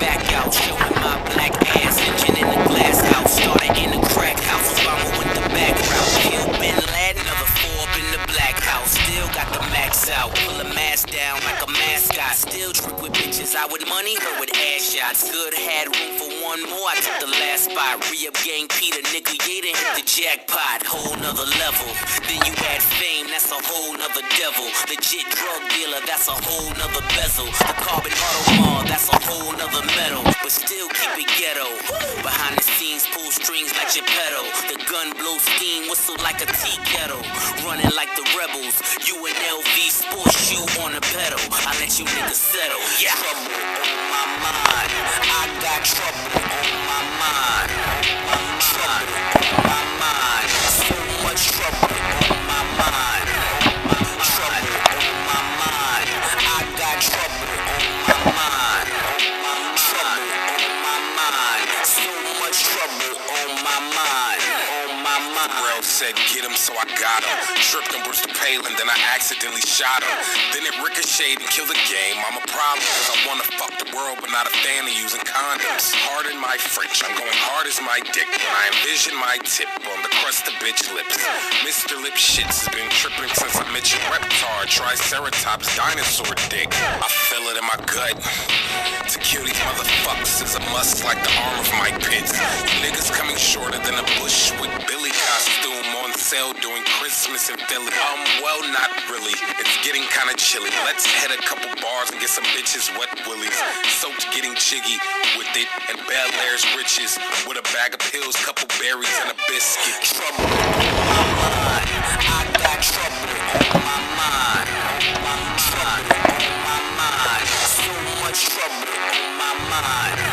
back out, showing my black ass. Engine in the glass house, started in the crack house. Obama with the back route, kill Bin Laden, another 4 up in the black house. Still got the max out, pull a mask down like a mascot. Still trick with bitches, I with money, her with ass shots. Good, had room for one more, I took the last spot. Re-up gang Peter, nigga, yeah, done hit the jackpot. Whole nother level, then you add fame, that's a whole nother devil. Legit drug dealer, that's a whole nother bezel. The carbon auto mall, that's a whole nother metal. But still keep it ghetto. Behind the scenes, pull strings like Geppetto. The gun blow steam, whistle like a tea kettle. Running like the rebels, you an LV sports shoe on a pedal. I let you niggas settle, yeah. Trouble on my mind, I got trouble on my mind. Trouble on my mind, so much trouble on my mind. Trouble on my mind, I got trouble on my mind. Trouble on my mind, so much trouble on my mind. Real said get him, so I got him. Tripped and bruised the Palin, then I accidentally shot him. Then it ricocheted and killed the game. I'm a problem, cause I wanna fuck the world, but not a fan of using condoms. Pardon my French, I'm going hard as my dick when I envision my tip on the crust of bitch lips. Mr. Lip Shits has been tripping since I met your reptar, Triceratops, dinosaur dick. I feel it in my gut. To kill these motherfuckers is a must like the arm of my pits. You niggas coming shorter than a Bushwick Billy costume on sale during Christmas in Philly. Well, not really. It's getting kinda chilly. Let's hit a couple bars and get some bitches wet willies. Soaked getting jiggy with it and Bel Air's riches with a bag of pills, couple berries and a biscuit. Trouble on my mind, I got trouble on my mind. Trouble on my mind, so much trouble on my mind.